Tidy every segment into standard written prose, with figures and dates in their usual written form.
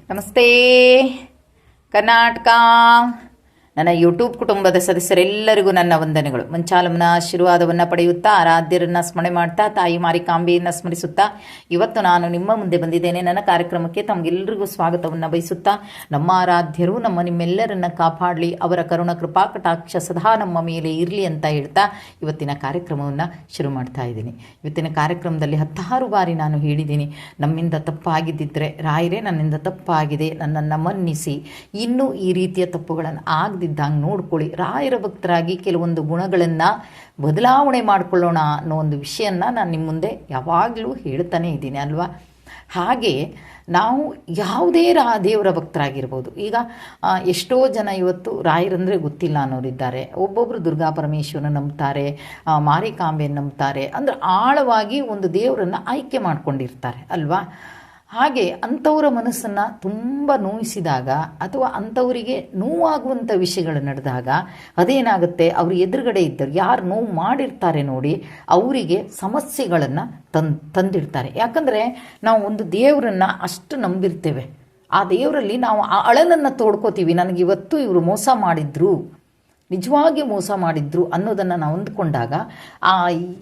ನಮಸ್ತೆ ಕರ್ನಾಟಕ. ನನ್ನ ಯೂಟ್ಯೂಬ್ ಕುಟುಂಬದ ಸದಸ್ಯರೆಲ್ಲರಿಗೂ ನನ್ನ ವಂದನೆಗಳು. ಮಂಚಾಲಮ್ಮನ ಆಶೀರ್ವಾದವನ್ನು ಪಡೆಯುತ್ತಾ, ಆರಾಧ್ಯರನ್ನು ಸ್ಮರಣೆ ಮಾಡ್ತಾ, ತಾಯಿ ಮಾರಿಕಾಂಬೆಯನ್ನು ಸ್ಮರಿಸುತ್ತಾ ಇವತ್ತು ನಾನು ನಿಮ್ಮ ಮುಂದೆ ಬಂದಿದ್ದೇನೆ. ನನ್ನ ಕಾರ್ಯಕ್ರಮಕ್ಕೆ ತಮಗೆಲ್ಲರಿಗೂ ಸ್ವಾಗತವನ್ನು ಬಯಸುತ್ತಾ, ನಮ್ಮ ಆರಾಧ್ಯರು ನಿಮ್ಮೆಲ್ಲರನ್ನ ಕಾಪಾಡಲಿ, ಅವರ ಕರುಣ ಕೃಪಾ ಕಟಾಕ್ಷ ಸದಾ ನಮ್ಮ ಮೇಲೆ ಇರಲಿ ಅಂತ ಹೇಳ್ತಾ ಇವತ್ತಿನ ಕಾರ್ಯಕ್ರಮವನ್ನು ಶುರು ಮಾಡ್ತಾ ಇದ್ದೀನಿ. ಇವತ್ತಿನ ಕಾರ್ಯಕ್ರಮದಲ್ಲಿ 10 ಬಾರಿ ನಾನು ಹೇಳಿದ್ದೀನಿ, ನಮ್ಮಿಂದ ತಪ್ಪಾಗಿದ್ದಿದ್ರೆ ರಾಯರೇ ನನ್ನಿಂದ ತಪ್ಪಾಗಿದೆ, ನನ್ನನ್ನು ಮನ್ನಿಸಿ, ಇನ್ನೂ ಈ ರೀತಿಯ ತಪ್ಪುಗಳನ್ನು ಆಗದಿದ್ದಂಗೆ ನೋಡ್ಕೊಳ್ಳಿ, ರಾಯರ ಭಕ್ತರಾಗಿ ಕೆಲವೊಂದು ಗುಣಗಳನ್ನು ಬದಲಾವಣೆ ಮಾಡಿಕೊಳ್ಳೋಣ ಅನ್ನೋ ಒಂದು ವಿಷಯನ ನಾನು ನಿಮ್ಮ ಮುಂದೆ ಯಾವಾಗಲೂ ಹೇಳ್ತಾನೆ ಇದ್ದೀನಿ ಅಲ್ವಾ. ಹಾಗೆ ನಾವು ಯಾವುದೇ ದೇವರ ಭಕ್ತರಾಗಿರ್ಬೋದು. ಈಗ ಎಷ್ಟೋ ಜನ ಇವತ್ತು ರಾಯರಂದರೆ ಗೊತ್ತಿಲ್ಲ ಅನ್ನೋರಿದ್ದಾರೆ. ಒಬ್ಬೊಬ್ಬರು ದುರ್ಗಾ ಪರಮೇಶ್ವರನ ನಂಬ್ತಾರೆ, ಮಾರಿಕಾಂಬೆಯನ್ನು ನಂಬ್ತಾರೆ, ಅಂದರೆ ಆಳವಾಗಿ ಒಂದು ದೇವರನ್ನು ಆಯ್ಕೆ ಮಾಡ್ಕೊಂಡಿರ್ತಾರೆ ಅಲ್ವಾ. ಹಾಗೆ ಅಂಥವರ ಮನಸ್ಸನ್ನು ತುಂಬ ನೋಯಿಸಿದಾಗ ಅಥವಾ ಅಂಥವರಿಗೆ ನೋವಾಗುವಂಥ ವಿಷಯಗಳು ನಡೆದಾಗ ಅದೇನಾಗುತ್ತೆ, ಅವರು ಎದುರುಗಡೆ ಇದ್ದರು ಯಾರು ನೋವು ಮಾಡಿರ್ತಾರೆ ನೋಡಿ, ಅವರಿಗೆ ಸಮಸ್ಯೆಗಳನ್ನು ತಂದಿಡ್ತಾರೆ. ಯಾಕಂದರೆ ನಾವು ಒಂದು ದೇವರನ್ನು ಅಷ್ಟು ನಂಬಿರ್ತೇವೆ, ಆ ದೇವರಲ್ಲಿ ನಾವು ಆ ಅಳಲನ್ನು ತೋಡ್ಕೋತೀವಿ. ನನಗಿವತ್ತು ಇವರು ಮೋಸ ಮಾಡಿದ್ರು, ನಿಜವಾಗಿ ಮೋಸ ಮಾಡಿದ್ರು ಅನ್ನೋದನ್ನು ನಾವು ಅಂದ್ಕೊಂಡಾಗ ಆ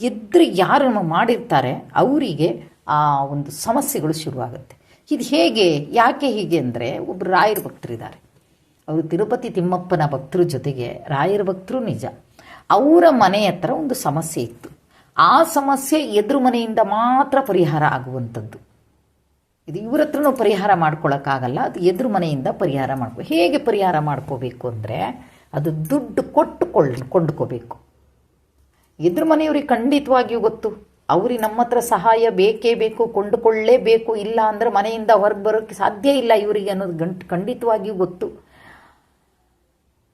ಎದುರು ಯಾರು ಮಾಡಿರ್ತಾರೆ ಅವರಿಗೆ ಆ ಒಂದು ಸಮಸ್ಯೆಗಳು ಶುರುವಾಗುತ್ತೆ. ಇದು ಹೇಗೆ, ಯಾಕೆ ಹೀಗೆ ಅಂದರೆ, ಒಬ್ಬರು ರಾಯರ ಭಕ್ತರಿದ್ದಾರೆ, ಅವರು ತಿರುಪತಿ ತಿಮ್ಮಪ್ಪನ ಭಕ್ತರ ಜೊತೆಗೆ ರಾಯರ ಭಕ್ತರು ನಿಜ. ಅವರ ಮನೆ ಹತ್ರ ಒಂದು ಸಮಸ್ಯೆ ಇತ್ತು. ಆ ಸಮಸ್ಯೆ ಎದುರು ಮನೆಯಿಂದ ಮಾತ್ರ ಪರಿಹಾರ ಆಗುವಂಥದ್ದು. ಇದು ಇವ್ರ ಹತ್ರನೂ ಪರಿಹಾರ ಮಾಡ್ಕೊಳ್ಳೋಕ್ಕಾಗಲ್ಲ, ಅದು ಎದುರು ಮನೆಯಿಂದ ಪರಿಹಾರ ಹೇಗೆ ಪರಿಹಾರ ಮಾಡ್ಕೋಬೇಕು ಅಂದರೆ, ಅದು ದುಡ್ಡು ಕೊಂಡ್ಕೋಬೇಕು. ಎದುರು ಮನೆಯವ್ರಿಗೆ ಖಂಡಿತವಾಗಿಯೂ ಗೊತ್ತು, ಅವ್ರಿಗೆ ನಮ್ಮ ಹತ್ರ ಸಹಾಯ ಬೇಕೇ ಬೇಕು, ಕೊಂಡುಕೊಳ್ಳೇಬೇಕು, ಇಲ್ಲ ಅಂದರೆ ಮನೆಯಿಂದ ಹೊರಗೆ ಬರೋಕ್ಕೆ ಸಾಧ್ಯ ಇಲ್ಲ ಇವರಿಗೆ ಅನ್ನೋದು ಖಂಡಿತವಾಗಿಯೂ ಗೊತ್ತು.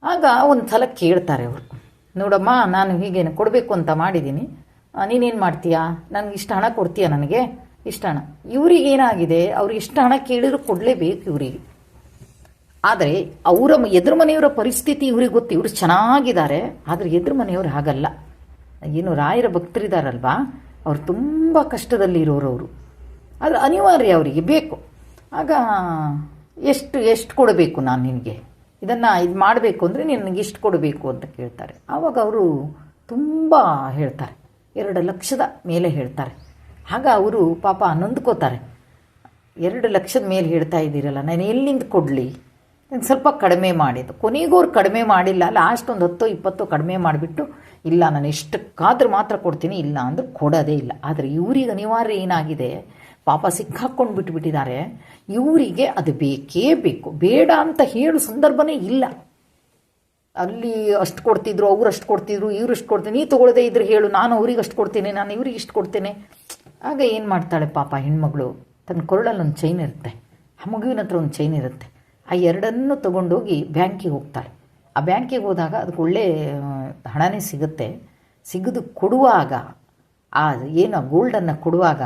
ಆಗ ಒಂದು ಸಲ ಕೇಳ್ತಾರೆ ಅವರು, ನೋಡಮ್ಮ ನಾನು ಹೀಗೇನು ಕೊಡಬೇಕು ಅಂತ ಮಾಡಿದ್ದೀನಿ, ನೀನೇನು ಮಾಡ್ತೀಯಾ, ನನಗೆ ಇಷ್ಟು ಹಣ ಕೊಡ್ತೀಯಾ, ನನಗೆ ಇಷ್ಟು ಹಣ. ಇವರಿಗೇನಾಗಿದೆ, ಅವ್ರಿಗೆ ಇಷ್ಟು ಹಣ ಕೇಳಿದ್ರು ಕೊಡಲೇಬೇಕು ಇವರಿಗೆ. ಆದರೆ ಅವರ ಎದುರು ಮನೆಯವರ ಪರಿಸ್ಥಿತಿ ಇವ್ರಿಗೆ ಗೊತ್ತು, ಇವರು ಚೆನ್ನಾಗಿದ್ದಾರೆ, ಆದರೆ ಎದುರು ಮನೆಯವರು ಹಾಗಲ್ಲ. ಏನು ರಾಯರ ಭಕ್ತರಿದ್ದಾರಲ್ವಾ, ಅವ್ರು ತುಂಬ ಕಷ್ಟದಲ್ಲಿ ಇರೋರವರು, ಅದು ಅನಿವಾರ್ಯ ಅವರಿಗೆ ಬೇಕು. ಆಗ ಎಷ್ಟು ಕೊಡಬೇಕು ನಾನು ನಿನಗೆ, ಇದನ್ನು ಇದು ಮಾಡಬೇಕು ಅಂದರೆ ನಿನಗೆ ಇಷ್ಟು ಕೊಡಬೇಕು ಅಂತ ಕೇಳ್ತಾರೆ. ಆವಾಗ ಅವರು ತುಂಬ ಹೇಳ್ತಾರೆ, 2 ಲಕ್ಷದ ಮೇಲೆ ಹೇಳ್ತಾರೆ. ಆಗ ಅವರು ಪಾಪ ನೊಂದ್ಕೋತಾರೆ, 2 ಲಕ್ಷದ ಮೇಲೆ ಹೇಳ್ತಾ ಇದ್ದೀರಲ್ಲ, ನಾನು ಎಲ್ಲಿಂದ ಕೊಡಲಿ, ನಾನು ಸ್ವಲ್ಪ ಕಡಿಮೆ ಮಾಡಿದ್ದು. ಕೊನೆಗೂ ಅವ್ರು ಕಡಿಮೆ ಮಾಡಿಲ್ಲ, ಲಾಸ್ಟ್ ಒಂದು 10-20 ಕಡಿಮೆ ಮಾಡಿಬಿಟ್ಟು, ಇಲ್ಲ ನಾನು ಎಷ್ಟಕ್ಕಾದ್ರೂ ಮಾತ್ರ ಕೊಡ್ತೀನಿ, ಇಲ್ಲ ಅಂದ್ರೆ ಕೊಡೋದೇ ಇಲ್ಲ. ಆದರೆ ಇವರಿಗೆ ಅನಿವಾರ್ಯ ಏನಾಗಿದೆ, ಪಾಪ ಸಿಕ್ಕಾಕ್ಕೊಂಡು ಬಿಟ್ಟುಬಿಟ್ಟಿದ್ದಾರೆ, ಇವರಿಗೆ ಅದು ಬೇಕೇ ಬೇಕು, ಬೇಡ ಅಂತ ಹೇಳು ಸಂದರ್ಭನೇ ಇಲ್ಲ. ಅಲ್ಲಿ ಅಷ್ಟು ಕೊಡ್ತಿದ್ರು, ಅವ್ರು ಅಷ್ಟು ಕೊಡ್ತಿದ್ರು, ಇವ್ರು ಅಷ್ಟು ಕೊಡ್ತೀನಿ, ನೀ ತೊಗೊಳ್ಳದೇ ಇದ್ರೆ ಹೇಳು, ನಾನು ಅವ್ರಿಗೆ ಅಷ್ಟು ಕೊಡ್ತೇನೆ, ನಾನು ಇವ್ರಿಗೆ ಇಷ್ಟು ಕೊಡ್ತೇನೆ. ಆಗ ಏನು ಮಾಡ್ತಾಳೆ ಪಾಪ ಹೆಣ್ಮಗಳು, ತನ್ನ ಕೊರಳಲ್ಲಿ ಒಂದು ಚೈನ್ ಇರುತ್ತೆ, ಆ ಮಗುವಿನ ಹತ್ರ ಒಂದು ಚೈನ್ ಇರುತ್ತೆ, ಆ 2 ತೊಗೊಂಡೋಗಿ ಬ್ಯಾಂಕಿಗೆ ಹೋಗ್ತಾಳೆ. ಆ ಬ್ಯಾಂಕಿಗೆ ಹೋದಾಗ ಅದಕ್ಕೆ ಒಳ್ಳೆ ಹಣನೇ ಸಿಗುತ್ತೆ. ಸಿಗದು ಕೊಡುವಾಗ, ಆ ಏನು ಗೋಲ್ಡನ್ನು ಕೊಡುವಾಗ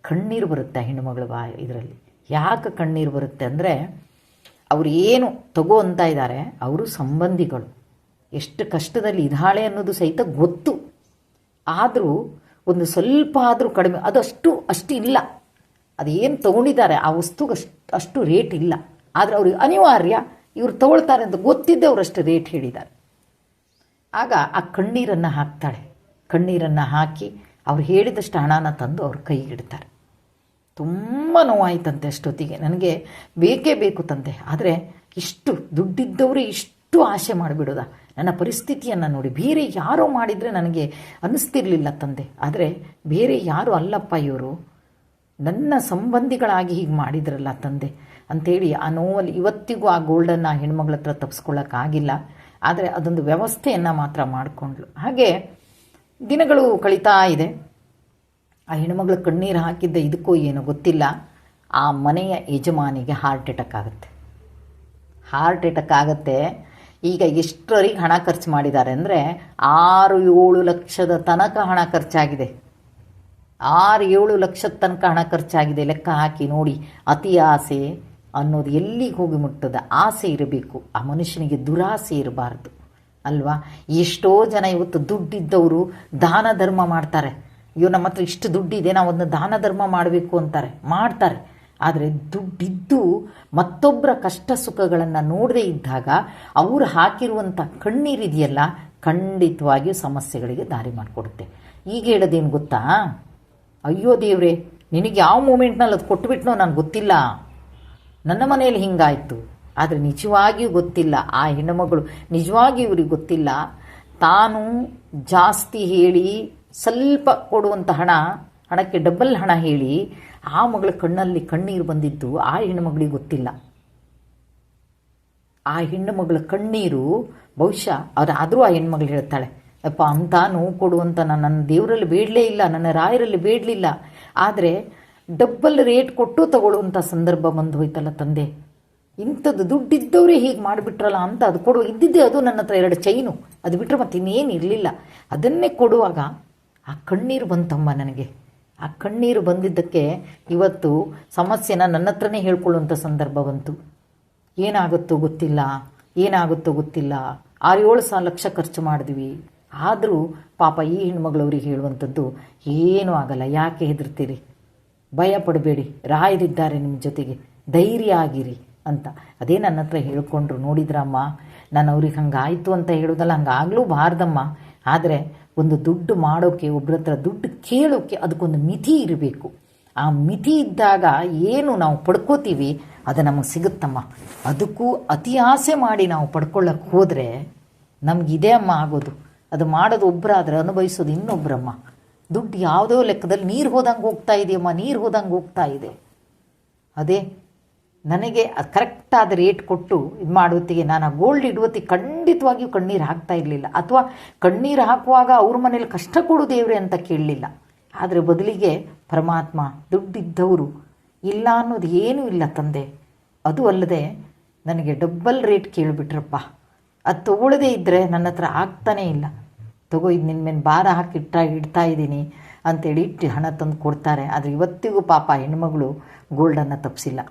ಕಣ್ಣೀರು ಬರುತ್ತೆ ಹೆಣ್ಣುಮಗಳು ಇದರಲ್ಲಿ. ಯಾಕೆ ಕಣ್ಣೀರು ಬರುತ್ತೆ ಅಂದರೆ, ಅವರು ಏನು ತಗೋ ಅಂತ ಇದ್ದಾರೆ, ಅವರು ಸಂಬಂಧಿಗಳು ಎಷ್ಟು ಕಷ್ಟದಲ್ಲಿ ಇದ್ದಾಳೆ ಅನ್ನೋದು ಸಹಿತ ಗೊತ್ತು. ಆದರೂ ಒಂದು ಸ್ವಲ್ಪ ಆದರೂ ಕಡಿಮೆ, ಅದು ಅಷ್ಟು ಇಲ್ಲ, ಅದೇನು ತೊಗೊಂಡಿದ್ದಾರೆ ಆ ವಸ್ತುಗೆ ಅಷ್ಟು ರೇಟ್ ಇಲ್ಲ. ಆದರೆ ಅವ್ರಿಗೆ ಅನಿವಾರ್ಯ, ಇವರು ತಗೊಳ್ತಾರೆ ಅಂತ ಗೊತ್ತಿದ್ದೆ ಅವರಷ್ಟು ರೇಟ್ ಹೇಳಿದ್ದಾರೆ. ಆಗ ಆ ಕಣ್ಣೀರನ್ನು ಹಾಕ್ತಾಳೆ. ಕಣ್ಣೀರನ್ನು ಹಾಕಿ ಅವ್ರು ಹೇಳಿದಷ್ಟು ಹಣನ ತಂದು ಅವ್ರ ಕೈಗಿಡ್ತಾರೆ. ತುಂಬ ನೋವಾಯ್ತಂತೆ ಅಷ್ಟೊತ್ತಿಗೆ, ನನಗೆ ಬೇಕೇ ಬೇಕು ತಂದೆ, ಆದರೆ ಇಷ್ಟು ದುಡ್ಡಿದ್ದವರು ಇಷ್ಟು ಆಸೆ ಮಾಡಿಬಿಡೋದ, ನನ್ನ ಪರಿಸ್ಥಿತಿಯನ್ನು ನೋಡಿ, ಬೇರೆ ಯಾರೋ ಮಾಡಿದರೆ ನನಗೆ ಅನ್ನಿಸ್ತಿರ್ಲಿಲ್ಲ ತಂದೆ, ಆದರೆ ಬೇರೆ ಯಾರು ಅಲ್ಲಪ್ಪ ಇವರು, ನನ್ನ ಸಂಬಂಧಿಗಳಾಗಿ ಹೀಗೆ ಮಾಡಿದ್ರಲ್ಲ ತಂದೆ ಅಂಥೇಳಿ ಆ ನೋವಲ್ಲಿ ಇವತ್ತಿಗೂ ಆ ಗೋಲ್ಡನ್ನು ಆ ಹೆಣ್ಮಗಳ ಹತ್ರ ತಪ್ಪಿಸ್ಕೊಳ್ಳೋಕ್ಕಾಗಿಲ್ಲ. ಆದರೆ ಅದೊಂದು ವ್ಯವಸ್ಥೆಯನ್ನು ಮಾತ್ರ ಮಾಡಿಕೊಂಡ್ಳು. ಹಾಗೆ ದಿನಗಳು ಕಳೀತಾ ಇದೆ. ಆ ಹೆಣ್ಮಗಳು ಕಣ್ಣೀರು ಹಾಕಿದ್ದ ಇದಕ್ಕೂ ಏನೋ ಗೊತ್ತಿಲ್ಲ, ಆ ಮನೆಯ ಯಜಮಾನಿಗೆ ಹಾರ್ಟ್ ಅಟ್ಯಾಕ್ ಆಗುತ್ತೆ. ಈಗ ಎಷ್ಟರಿಗೆ ಹಣ ಖರ್ಚು ಮಾಡಿದ್ದಾರೆ ಅಂದರೆ 6-7 ಲಕ್ಷದ ತನಕ ಹಣ ಖರ್ಚಾಗಿದೆ. 6-7 ಲಕ್ಷದ ತನಕ ಹಣ ಖರ್ಚಾಗಿದೆ. ಲೆಕ್ಕ ಹಾಕಿ ನೋಡಿ, ಅತಿ ಆಸೆ ಅನ್ನೋದು ಎಲ್ಲಿಗೆ ಹೋಗಿ ಮುಟ್ಟದ. ಆಸೆ ಇರಬೇಕು, ಆ ಮನುಷ್ಯನಿಗೆ ದುರಾಸೆ ಇರಬಾರ್ದು ಅಲ್ವಾ. ಎಷ್ಟೋ ಜನ ಇವತ್ತು ದುಡ್ಡಿದ್ದವರು ದಾನ ಧರ್ಮ ಮಾಡ್ತಾರೆ. ಅಯ್ಯೋ ನಮ್ಮ ಹತ್ರ ಇಷ್ಟು ದುಡ್ಡಿದೆ, ನಾವು ಅದನ್ನ ದಾನ ಧರ್ಮ ಮಾಡಬೇಕು ಅಂತಾರೆ, ಮಾಡ್ತಾರೆ. ಆದರೆ ದುಡ್ಡಿದ್ದು ಮತ್ತೊಬ್ಬರ ಕಷ್ಟ ಸುಖಗಳನ್ನು ನೋಡದೇ ಇದ್ದಾಗ ಅವರು ಹಾಕಿರುವಂಥ ಕಣ್ಣೀರಿದೆಯಲ್ಲ, ಖಂಡಿತವಾಗಿಯೂ ಸಮಸ್ಯೆಗಳಿಗೆ ದಾರಿ ಮಾಡಿಕೊಡುತ್ತೆ. ಈಗ ಹೇಳೋದೇನು ಗೊತ್ತಾ, ಅಯ್ಯೋ ದೇವ್ರೆ, ನಿನಗೆ ಯಾವ ಮೂಮೆಂಟ್ನಲ್ಲಿ ಅದು ಕೊಟ್ಟುಬಿಟ್ನೋ ನನಗೆ ಗೊತ್ತಿಲ್ಲ, ನನ್ನ ಮನೆಯಲ್ಲಿ ಹಿಂಗಾಯಿತು. ಆದರೆ ನಿಜವಾಗಿಯೂ ಗೊತ್ತಿಲ್ಲ, ಆ ಹೆಣ್ಣುಮಗಳು ನಿಜವಾಗಿಯೂ ಇವ್ರಿಗೆ ಗೊತ್ತಿಲ್ಲ. ತಾನು ಜಾಸ್ತಿ ಹೇಳಿ ಸ್ವಲ್ಪ ಕೊಡುವಂಥ ಹಣಕ್ಕೆ ಡಬಲ್ ಹಣ ಹೇಳಿ ಆ ಮಗಳ ಕಣ್ಣಲ್ಲಿ ಕಣ್ಣೀರು ಬಂದಿದ್ದು ಆ ಹೆಣ್ಣುಮಗಳಿಗೆ ಗೊತ್ತಿಲ್ಲ. ಆ ಹೆಣ್ಣುಮಗಳ ಕಣ್ಣೀರು ಬಹುಶಃ ಆದರೂ ಆ ಹೆಣ್ಮಗಳು ಹೇಳ್ತಾಳೆ, ಅಪ್ಪ ಅಂತ ನೋವು ಕೊಡುವಂಥ ನನ್ನ ದೇವರಲ್ಲಿ ಬೇಡಲೇ ಇಲ್ಲ, ನನ್ನ ರಾಯರಲ್ಲಿ ಬೇಡಲಿಲ್ಲ, ಆದರೆ ಡಬ್ಬಲ್ ರೇಟ್ ಕೊಟ್ಟು ತಗೊಳ್ಳುವಂಥ ಸಂದರ್ಭ ಬಂದು ಹೋಯ್ತಲ್ಲ ತಂದೆ, ಇಂಥದ್ದು ದುಡ್ಡಿದ್ದವರೇ ಹೀಗೆ ಮಾಡಿಬಿಟ್ರಲ್ಲ ಅಂತ. ಅದು ಕೊಡುವ ಇದ್ದಿದ್ದೆ ಅದು ನನ್ನ ಹತ್ರ 2 ಚೈನು, ಅದು ಬಿಟ್ಟರೆ ಮತ್ತೆ ಇನ್ನೇನು ಇರಲಿಲ್ಲ. ಅದನ್ನೇ ಕೊಡುವಾಗ ಆ ಕಣ್ಣೀರು ಬಂತಮ್ಮ ನನಗೆ. ಆ ಕಣ್ಣೀರು ಬಂದಿದ್ದಕ್ಕೆ ಇವತ್ತು ಸಮಸ್ಯೆನ ನನ್ನ ಹತ್ರನೇ ಹೇಳ್ಕೊಳ್ಳುವಂಥ ಸಂದರ್ಭ ಬಂತು. ಏನಾಗುತ್ತೋ ಗೊತ್ತಿಲ್ಲ, ಏನಾಗುತ್ತೋ ಗೊತ್ತಿಲ್ಲ, 6-7 ಲಕ್ಷ ಖರ್ಚು ಮಾಡಿದ್ವಿ. ಆದರೂ ಪಾಪ ಈ ಹೆಣ್ಮಗಳವ್ರಿಗೆ ಹೇಳುವಂಥದ್ದು, ಏನೂ ಆಗಲ್ಲ, ಯಾಕೆ ಹೆದರ್ತೀರಿ, ಭಯ ಪಡಬೇಡಿ, ರಾಯರಿದ್ದಾರೆ ನಿಮ್ಮ ಜೊತೆಗೆ, ಧೈರ್ಯ ಆಗಿರಿ ಅಂತ. ಅದೇ ನನ್ನ ಹತ್ರ ಹೇಳ್ಕೊಂಡ್ರು. ನೋಡಿದ್ರಮ್ಮ, ನಾನು ಅವ್ರಿಗೆ ಹಂಗಾಯಿತು ಅಂತ ಹೇಳೋದಲ್ಲ, ಹಂಗಾಗಲೂ ಬಾರ್ದಮ್ಮ. ಆದರೆ ಒಂದು ದುಡ್ಡು ಮಾಡೋಕ್ಕೆ, ಒಬ್ಬರ ಹತ್ರ ದುಡ್ಡು ಕೇಳೋಕ್ಕೆ ಅದಕ್ಕೊಂದು ಮಿತಿ ಇರಬೇಕು. ಆ ಮಿತಿ ಇದ್ದಾಗ ಏನು ನಾವು ಪಡ್ಕೋತೀವಿ ಅದು ನಮಗೆ ಸಿಗುತ್ತಮ್ಮ. ಅದಕ್ಕೂ ಅತಿ ಆಸೆ ಮಾಡಿ ನಾವು ಪಡ್ಕೊಳ್ಳೋಕ್ಕೆ ಹೋದರೆ ನಮಗಿದೆ ಅಮ್ಮ ಆಗೋದು. ಅದು ಮಾಡೋದು ಒಬ್ಬರಾದ್ರೆ ಅನುಭವಿಸೋದು ಇನ್ನೊಬ್ಬರಮ್ಮ. ದುಡ್ಡು ಯಾವುದೋ ಲೆಕ್ಕದಲ್ಲಿ ನೀರು ಹೋದಂಗೆ ಹೋಗ್ತಾ ಇದೆಯಮ್ಮ, ನೀರು ಹೋದಂಗೆ ಹೋಗ್ತಾ ಇದೆ. ಅದೇ ನನಗೆ ಕರೆಕ್ಟಾದ ರೇಟ್ ಕೊಟ್ಟು ಇದು ಮಾಡೋತ್ತಿಗೆ, ನಾನು ಆ ಗೋಲ್ಡ್ ಇಡುವತ್ತಿಗೆ ಖಂಡಿತವಾಗಿಯೂ ಕಣ್ಣೀರು ಹಾಕ್ತಾ ಇರಲಿಲ್ಲ, ಅಥವಾ ಕಣ್ಣೀರು ಹಾಕುವಾಗ ಅವ್ರ ಮನೇಲಿ ಕಷ್ಟ ಕೊಡು ದೇವ್ರೆ ಅಂತ ಕೇಳಲಿಲ್ಲ. ಆದರೆ ಬದಲಿಗೆ ಪರಮಾತ್ಮ ದುಡ್ಡಿದ್ದವರು ಇಲ್ಲ ಅನ್ನೋದು ಏನೂ ಇಲ್ಲ ತಂದೆ. ಅದು ಅಲ್ಲದೆ ನನಗೆ ಡಬ್ಬಲ್ ರೇಟ್ ಕೇಳಿಬಿಟ್ರಪ್ಪ, ಅದು ತೊಗೊಳ್ಳದೇ ಇದ್ದರೆ ನನ್ನ ಹತ್ರ ಆಗ್ತಾನೇ ಇಲ್ಲ. ತಗೋ, ಇದು ನಿನ್ನ ಮೇಲೆ ಭಾರ ಹಾಕಿ ಇಡ್ತಾ ಇದ್ದೀನಿ ಅಂತೇಳಿ ಇಟ್ಟು ಹಣ ತಂದು ಕೊಡ್ತಾರೆ. ಆದರೆ ಇವತ್ತಿಗೂ ಪಾಪ ಹೆಣ್ಮಗಳು ಗೋಲ್ಡನ್ನು ತಪ್ಪಿಸಿಲ್ಲ.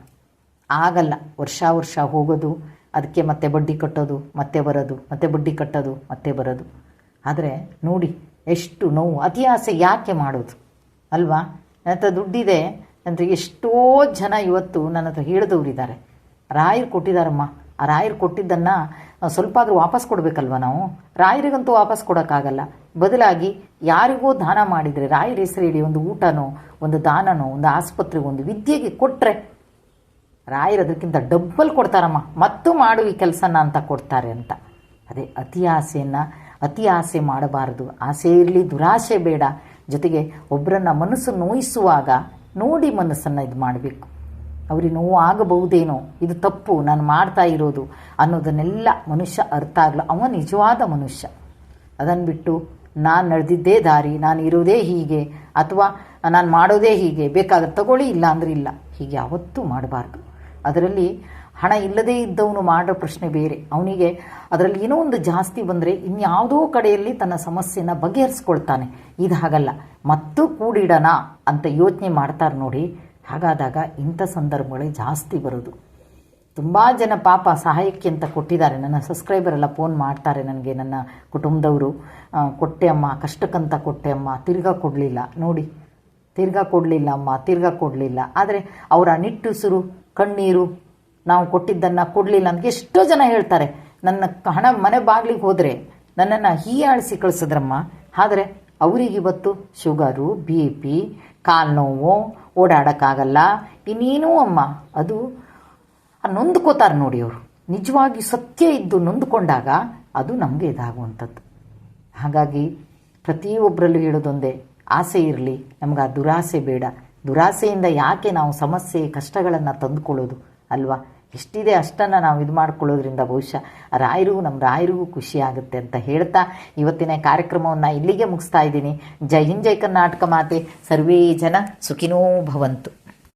ಆಗಲ್ಲ, ವರ್ಷ ಹೋಗೋದು, ಅದಕ್ಕೆ ಮತ್ತೆ ಬಡ್ಡಿ ಕಟ್ಟೋದು, ಮತ್ತೆ ಬರೋದು, ಮತ್ತೆ ಬಡ್ಡಿ ಕಟ್ಟೋದು, ಮತ್ತೆ ಬರೋದು. ಆದರೆ ನೋಡಿ ಎಷ್ಟು ನೋವು. ಅತಿ ಆಸೆ ಯಾಕೆ ಮಾಡೋದು ಅಲ್ವಾ? ನನ್ನ ಹತ್ರ ದುಡ್ಡಿದೆ ಅಂತ ಎಷ್ಟೋ ಜನ ಇವತ್ತು ನನ್ನ ಹತ್ರ ಹೇಳಿದವರಿದ್ದಾರೆ. ರಾಯರು ಕೊಟ್ಟಿದ್ದಾರಮ್ಮ, ಆ ರಾಯರು ಕೊಟ್ಟಿದ್ದನ್ನು ಸ್ವಲ್ಪ ಆದರೂ ವಾಪಸ್ ಕೊಡಬೇಕಲ್ವ ನಾವು. ರಾಯರಿಗಂತೂ ವಾಪಸ್ ಕೊಡೋಕ್ಕಾಗಲ್ಲ. ಬದಲಾಗಿ ಯಾರಿಗೋ ದಾನ ಮಾಡಿದರೆ, ರಾಯರ ಹೆಸರು ಹೇಳಿ ಒಂದು ಊಟನೋ, ಒಂದು ದಾನನೋ, ಒಂದು ಆಸ್ಪತ್ರೆಗೆ, ಒಂದು ವಿದ್ಯೆಗೆ ಕೊಟ್ಟರೆ ರಾಯರು ಅದಕ್ಕಿಂತ ಡಬ್ಬಲ್ ಕೊಡ್ತಾರಮ್ಮ. ಮತ್ತು ಮಾಡು ಈ ಕೆಲಸನ ಅಂತ ಕೊಡ್ತಾರೆ ಅಂತ. ಅದೇ ಅತಿ ಆಸೆ ಮಾಡಬಾರದು. ಆಸೆ ಇರಲಿ, ದುರಾಸೆ ಬೇಡ. ಜೊತೆಗೆ ಒಬ್ಬರನ್ನ ಮನಸ್ಸು ನೋಯಿಸುವಾಗ ನೋಡಿ ಮನಸ್ಸನ್ನು ಇದು ಮಾಡಬೇಕು. ಅವ್ರಿಗೆ ನೋವು ಆಗಬಹುದೇನೋ, ಇದು ತಪ್ಪು ನಾನು ಮಾಡ್ತಾ ಇರೋದು ಅನ್ನೋದನ್ನೆಲ್ಲ ಮನುಷ್ಯ ಅರ್ಥ ಆಗಲ್ಲ. ಅವ ನಿಜವಾದ ಮನುಷ್ಯ. ಅದನ್ನು ಬಿಟ್ಟು ನಾನು ನಡೆದಿದ್ದೇ ದಾರಿ, ನಾನು ಇರೋದೇ ಹೀಗೆ, ಅಥವಾ ನಾನು ಮಾಡೋದೇ ಹೀಗೆ, ಬೇಕಾದ್ರೆ ತಗೊಳ್ಳಿ, ಇಲ್ಲ ಅಂದ್ರೆ ಇಲ್ಲ, ಹೀಗೆ ಯಾವತ್ತೂ ಮಾಡಬಾರ್ದು. ಅದರಲ್ಲಿ ಹಣ ಇಲ್ಲದೇ ಇದ್ದವನು ಮಾಡೋ ಪ್ರಶ್ನೆ ಬೇರೆ. ಅವನಿಗೆ ಅದರಲ್ಲಿ ಏನೋ ಒಂದು ಜಾಸ್ತಿ ಬಂದರೆ ಇನ್ಯಾವುದೋ ಕಡೆಯಲ್ಲಿ ತನ್ನ ಸಮಸ್ಯೆನ ಬಗೆಹರಿಸ್ಕೊಳ್ತಾನೆ. ಇದು ಹಾಗಲ್ಲ, ಮತ್ತು ಕೂಡಿಡೋಣ ಅಂತ ಯೋಚನೆ ಮಾಡ್ತಾರೆ ನೋಡಿ. ಹಾಗಾದಾಗ ಇಂಥ ಸಂದರ್ಭಗಳೇ ಜಾಸ್ತಿ ಬರೋದು. ತುಂಬ ಜನ ಪಾಪ ಸಹಾಯಕ್ಕೆ ಅಂತ ಕೊಟ್ಟಿದ್ದಾರೆ. ನನ್ನ ಸಬ್ಸ್ಕ್ರೈಬರ್ ಎಲ್ಲ ಫೋನ್ ಮಾಡ್ತಾರೆ ನನಗೆ, ನನ್ನ ಕುಟುಂಬದವರು, ಕೊಟ್ಟೆ ಅಮ್ಮ, ಕಷ್ಟಕ್ಕಂತ ಕೊಟ್ಟೆ ಅಮ್ಮ, ತಿರ್ಗಾ ಕೊಡಲಿಲ್ಲ ನೋಡಿ, ತಿರ್ಗಾ ಕೊಡಲಿಲ್ಲ ಅಮ್ಮ, ತಿರ್ಗಾ ಕೊಡಲಿಲ್ಲ. ಆದರೆ ಅವರ ನಿಟ್ಟುಸಿರು, ಕಣ್ಣೀರು, ನಾವು ಕೊಟ್ಟಿದ್ದನ್ನು ಕೊಡಲಿಲ್ಲ ಅಂತ ಎಷ್ಟೋ ಜನ ಹೇಳ್ತಾರೆ. ನನ್ನ ಹಣ ಮನೆ ಬಾಗಿಲಿಗೆ ಹೋದರೆ ನನ್ನನ್ನು ಹೀಯಾಳಿಸಿ ಕಳಿಸಿದ್ರಮ್ಮ. ಆದರೆ ಅವರಿಗಿವತ್ತು ಶುಗರು, BP, ಕಾಲು ನೋವು, ಓಡಾಡೋಕ್ಕಾಗಲ್ಲ, ಇನ್ನೇನೂ ಅಮ್ಮ. ಅದು ನೊಂದ್ಕೋತಾರೆ ನೋಡಿ ಅವರು. ನಿಜವಾಗಿ ಸತ್ಯ ಇದ್ದು ನೊಂದ್ಕೊಂಡಾಗ ಅದು ನಮಗೆ ಇದಾಗುವಂಥದ್ದು. ಹಾಗಾಗಿ ಪ್ರತಿಯೊಬ್ಬರಲ್ಲೂ ಹೇಳೋದೊಂದೇ, ಆಸೆ ಇರಲಿ, ನಮ್ಗೆ ಆ ದುರಾಸೆ ಬೇಡ. ದುರಾಸೆಯಿಂದ ಯಾಕೆ ನಾವು ಸಮಸ್ಯೆ, ಕಷ್ಟಗಳನ್ನು ತಂದುಕೊಳ್ಳೋದು ಅಲ್ವಾ? ಎಷ್ಟಿದೆ ಅಷ್ಟನ್ನು ನಾವು ಇದು ಮಾಡ್ಕೊಳ್ಳೋದ್ರಿಂದ ಬಹುಶಃ ನಮ್ಮ ರಾಯರಿಗೂ ಖುಷಿ ಆಗುತ್ತೆ ಅಂತ ಹೇಳ್ತಾ ಇವತ್ತಿನ ಕಾರ್ಯಕ್ರಮವನ್ನು ಇಲ್ಲಿಗೆ ಮುಗಿಸ್ತಾ ಇದ್ದೀನಿ. ಜೈ ಹಿಂದ್, ಜೈ ಕರ್ನಾಟಕ ಮಾತೆ. ಸರ್ವೇ ಜನ ಸುಖಿನೋ ಭವಂತು.